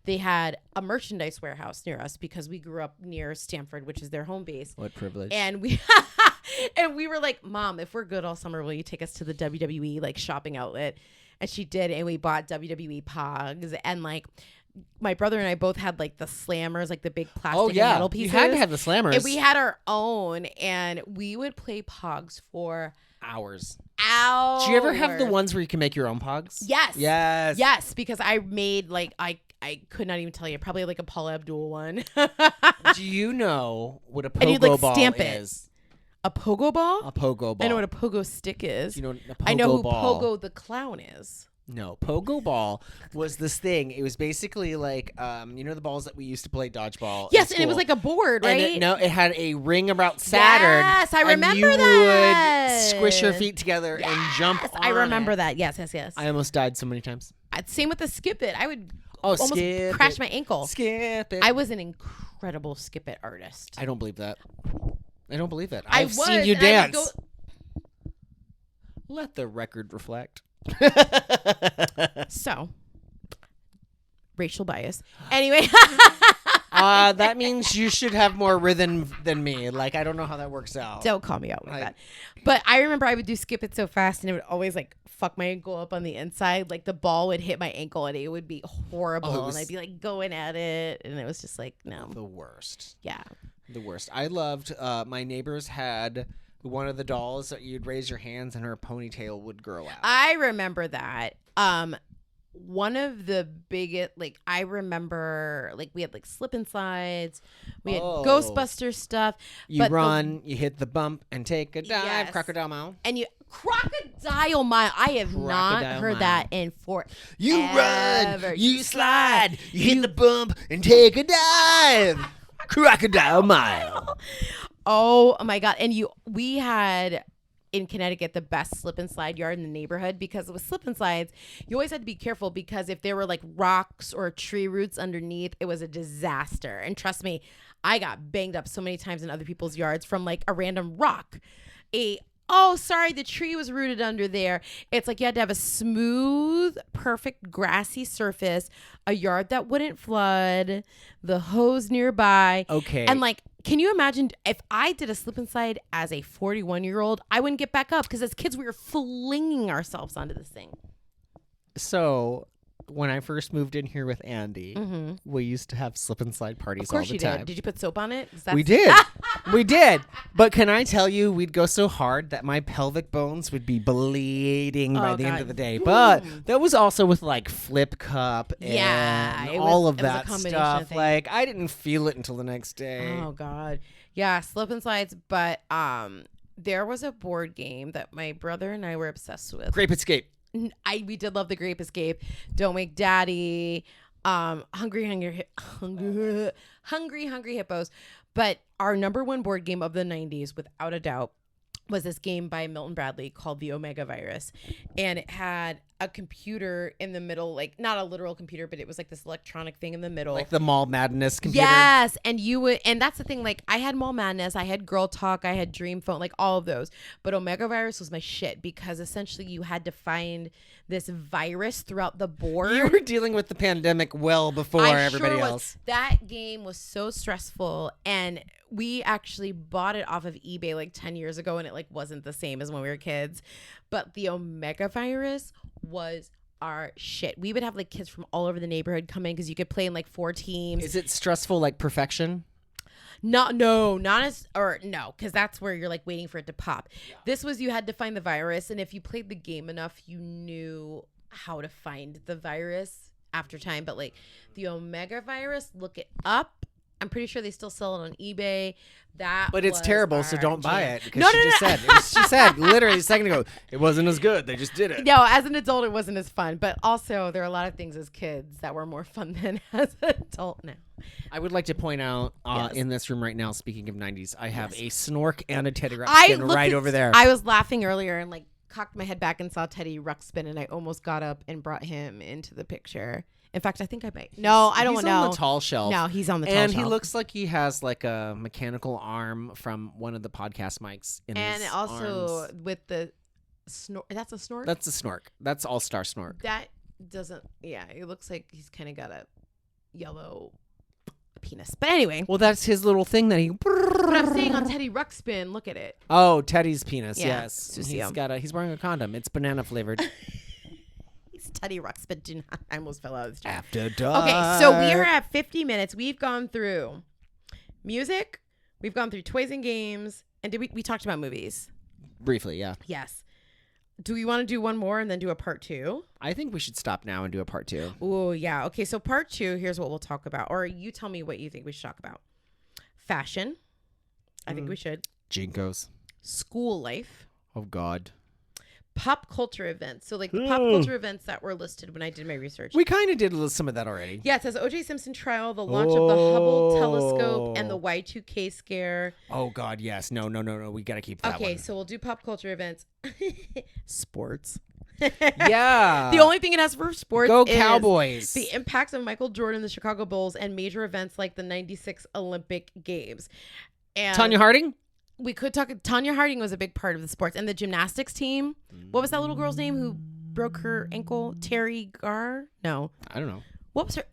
They had a merchandise warehouse near us because we grew up near Stamford, which is their home base. What privilege. And we were like, Mom, if we're good all summer, will you take us to the WWE like shopping outlet? And she did, and we bought WWE Pogs, and like my brother and I both had like the slammers, like the big plastic and metal pieces. You had to have the slammers. And we had our own, and we would play Pogs for hours. Do you ever have the ones where you can make your own Pogs? Yes, because I made like I could not even tell you, probably like a Paula Abdul one. Do you know what a pogo and you'd, like, ball stamp is? A pogo ball? A pogo ball. I know what a pogo stick is. You know what a pogo I know who ball. Pogo the clown is. No, pogo ball was this thing. It was basically like, the balls that we used to play dodgeball. Yes, and it was like a board, right? And it had a ring about Saturn. Yes, I remember and you that. would squish your feet together and jump on I remember it. that. Yes. I almost died so many times. Same with the skip it. I would almost crash my ankle. Skip it. I was an incredible skip it artist. I don't believe that. I've seen you dance. Let the record reflect. So, racial bias. Anyway. That means you should have more rhythm than me. Like, I don't know how that works out. Don't call me out like that. But I remember I would do skip it so fast, and it would always like fuck my ankle up on the inside. Like the ball would hit my ankle, and it would be horrible. And I'd be like going at it, and it was just like, no. The worst. Yeah. The worst. I loved, my neighbors had one of the dolls that you'd raise your hands and her ponytail would grow out. I remember that. One of the biggest, like, I remember, like, we had, like, slip and slides. We had Ghostbuster stuff. You run, you hit the bump, and take a dive. Yes. Crocodile Mile. And Crocodile Mile. I have not heard that in You run, you slide, you hit the bump, and take a dive. Crocodile Mile. Oh, my God. And we had in Connecticut the best slip and slide yard in the neighborhood, because with slip and slides you always had to be careful, because if there were like rocks or tree roots underneath, it was a disaster. And trust me, I got banged up so many times in other people's yards from like a random rock. The tree was rooted under there. It's like you had to have a smooth, perfect grassy surface, a yard that wouldn't flood, the hose nearby. Okay. And like, can you imagine if I did a slip and slide as a 41-year-old, I wouldn't get back up, because as kids we were flinging ourselves onto this thing. So when I first moved in here with Andy, we used to have slip and slide parties all the time. Of course you did. Did you put soap on it? We did. We did. But can I tell you, we'd go so hard that my pelvic bones would be bleeding by the end of the day. But that was also with like flip cup and all of that stuff. Like, I didn't feel it until the next day. Oh, God. Yeah, slip and slides. But there was a board game that my brother and I were obsessed with. Grape Escape. We did love the Grape Escape. Don't Wake Daddy. Hungry Hippos. But our number one board game of the 90s, without a doubt, was this game by Milton Bradley called the Omega Virus. And it had a computer in the middle, like not a literal computer, but it was like this electronic thing in the middle. Like the Mall Madness computer. Yes. And that's the thing. Like, I had Mall Madness, I had Girl Talk, I had Dream Phone, like all of those. But Omega Virus was my shit, because essentially you had to find this virus throughout the board. You were dealing with the pandemic well before everybody else. That game was so stressful, and we actually bought it off of eBay like 10 years ago, and it like wasn't the same as when we were kids. But the Omega Virus was our shit. We would have like kids from all over the neighborhood come in, because you could play in like 4 teams. Is it stressful like Perfection? Because that's where you're like waiting for it to pop. Yeah. This was, you had to find the virus, and if you played the game enough, you knew how to find the virus after time. But like the Omega Virus, look it up. I'm pretty sure they still sell it on eBay. But it's terrible, so don't buy it. Because No. she said literally a second ago, it wasn't as good. They just did it. No, as an adult, it wasn't as fun. But also, there are a lot of things as kids that were more fun than as an adult now. I would like to point out Yes. in this room right now, speaking of 90s, I have a Snork and a Teddy Ruxpin right over there. I was laughing earlier and like cocked my head back and saw Teddy Ruxpin, and I almost got up and brought him into the picture. In fact, I think I might. No, I don't know. He's on the tall shelf. No, he's on the tall and shelf. he looks like he has like a mechanical arm from one of the podcast mics in and his also arms. with the snort. That's a snort. That's a Snork. That's All-Star Snork. That doesn't. Yeah, it looks like he's kind of got a yellow penis. But anyway. Well, that's his little thing that he. But I'm saying on Teddy Ruxpin, look at it. Oh, Teddy's penis. Yeah, Yes, Susie. he's wearing a condom. It's banana flavored. He's Teddy Ruxpin. Do not. I almost fell out of this chair. After dark. Okay, so we are at 50 minutes. We've gone through music. We've gone through toys and games. And did we talked about movies? Briefly, yeah. Yes. Do we want to do one more and then do a part 2? I think we should stop now and do a part 2. Oh, yeah. Okay, so part 2, here's what we'll talk about. Or you tell me what you think we should talk about. Fashion. I think we should. Jinkos. School life. Oh, God. Pop culture events. So like the pop culture events that were listed when I did my research. We kind of did some of that already. Yeah, it says O.J. Simpson trial, the launch of the Hubble telescope, and the Y2K scare. Oh, God, yes. No. We got to keep that one. Okay, so we'll do pop culture events. Sports. Yeah. The only thing it has for sports Go is Cowboys. the impacts of Michael Jordan, the Chicago Bulls, and major events like the 96 Olympic Games. And Tanya Harding? we could talk. Tanya Harding was a big part of the sports. And the gymnastics team. What was that little girl's name who broke her ankle? Terry Garr? No. I don't know. What was her...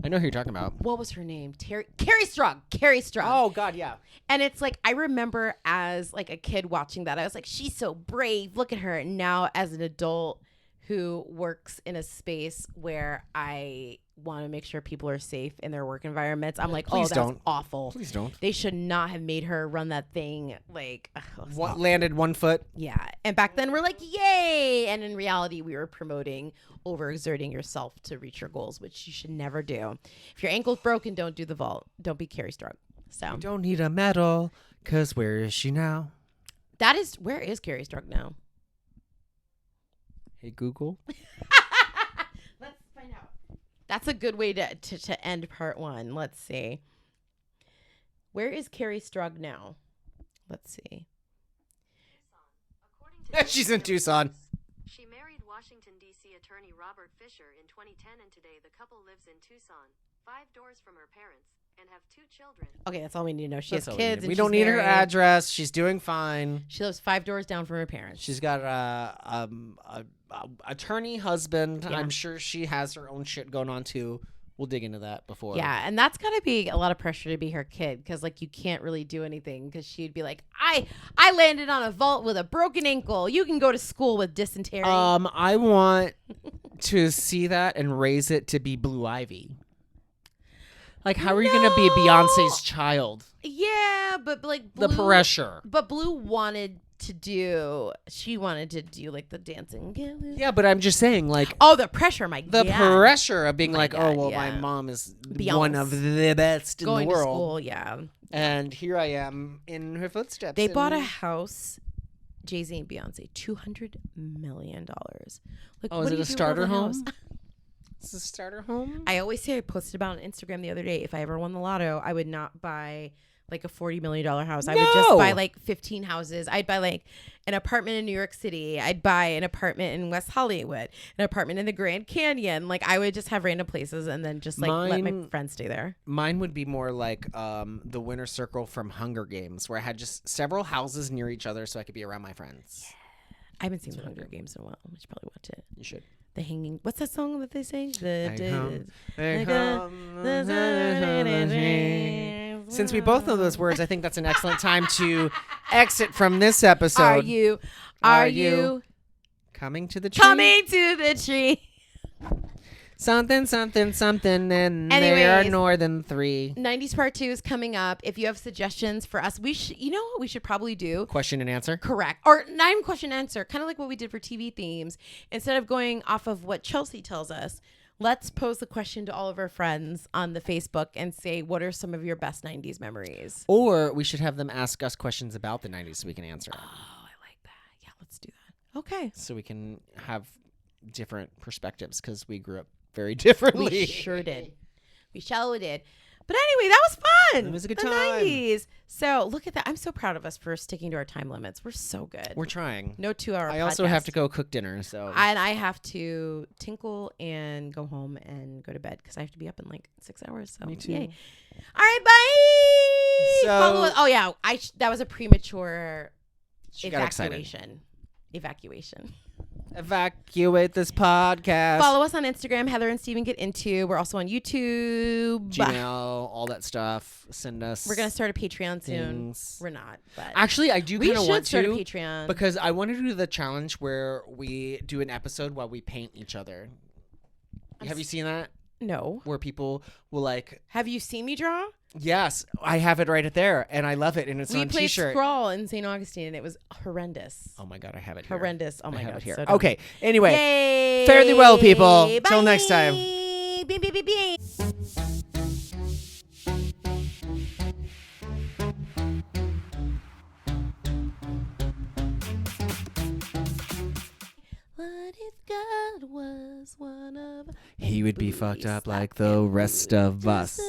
I know who you're talking about. What was her name? Carrie Strug. Carrie Strug. Oh, God, yeah. And it's like, I remember as like a kid watching that, I was like, she's so brave. Look at her. And now as an adult who works in a space where I want to make sure people are safe in their work environments, I'm like, Please that's don't. awful. Please don't. They should not have made her run that thing. Like, What landed 1 foot? yeah. And back then we're like, yay. And in reality, we were promoting overexerting yourself to reach your goals, which you should never do. If your ankle's broken, don't do the vault. Don't be Carrie Strug. So You don't need a medal, because where is she now? where is Carrie Strug now? Hey, Google. Let's find out. That's a good way to end part 1. Let's see. Where is Carrie Strug now? Let's see. According to She's in Tucson. She married Washington, D.C. attorney Robert Fisher in 2010, and today the couple lives in Tucson, 5 doors from her parents, and have 2 children. Okay, that's all we need to know. She That's has all kids. we And need. We don't she's need her married. address. She's doing fine. She lives 5 doors down from her parents. She's got a attorney husband. Yeah. I'm sure she has her own shit going on too. We'll dig into that before. Yeah, and that's got to be a lot of pressure to be her kid, because like you can't really do anything, because she'd be like, I landed on a vault with a broken ankle. You can go to school with dysentery. I want to see that and raise it to be Blue Ivy. Like, how are you going to be Beyonce's child? Yeah, but like Blue, The pressure. But Blue wanted to do like the dancing. Yeah, but I'm just saying, like, Oh, the pressure, my the God. pressure of being My like, God, oh, well, yeah. my mom is Beyonce. one of the best in Going the to world. school, yeah. And here I am in her footsteps. They bought a and- house, Jay-Z and Beyonce, $200 million. Like, Oh, what is do it you a do with starter a house? home? Is this a starter home? I always say, I posted about on Instagram the other day, if I ever won the lotto, I would not buy like a $40 million house. I would just No! buy like 15 houses. I'd buy like an apartment in New York City. I'd buy an apartment in West Hollywood, an apartment in the Grand Canyon. Like, I would just have random places and then just like let my Mine- friends stay there. Mine would be more like the winner circle from Hunger Games, where I had just several houses near each other so I could be around my friends. I haven't seen the Hunger Games in a while. I should probably watch it. You should. The Hanging. What's that song that they sing? Since we both know those words, I think that's an excellent time to exit from this episode. Are you Coming to the tree? coming to the tree? Something, and there are Anyways. more than 3. 90s part 2 is coming up. If you have suggestions for us, you know what we should probably do? Question and answer? Correct. Or not even question and answer. Kind of like what we did for TV themes. Instead of going off of what Chelsea tells us, let's pose the question to all of our friends on the Facebook and say, what are some of your best 90s memories? Or we should have them ask us questions about the 90s so we can answer it. Oh, I like that. Yeah, let's do that. Okay. So we can have different perspectives because we grew up very differently. We sure did. We sure did. But anyway, that was fun. It was a good the time. 90s. So look at that. I'm so proud of us for sticking to our time limits. We're so good. We're trying. No 2-hour I also have to go cook dinner. So And I have to tinkle and go home and go to bed because I have to be up in like 6 hours. So me too. Yay. All right, bye. So Follow us. Oh yeah, that was a premature she got excited. Evacuation. Evacuate this podcast. Follow us on Instagram, Heather and Steven Get Into. We're also on YouTube. Gmail, all that stuff. Send us. We're going to start a Patreon things. soon. We're not, but actually, I do kind of want to start a Patreon because I want to do the challenge where we do an episode while we paint each other. Have you seen that? No. Where people will like. Have you seen me draw? Yes, I have it right there, and I love it, and it's on We played T-shirt. Scrawl in St. Augustine, and it was horrendous. Oh my god, I have it here. Horrendous. Oh my god, here. So okay. Anyway, yay. fare thee well, people. Bye. Till next time. Bing, bing, bing, bing. What if God was one of He would be fucked up like the rest of us.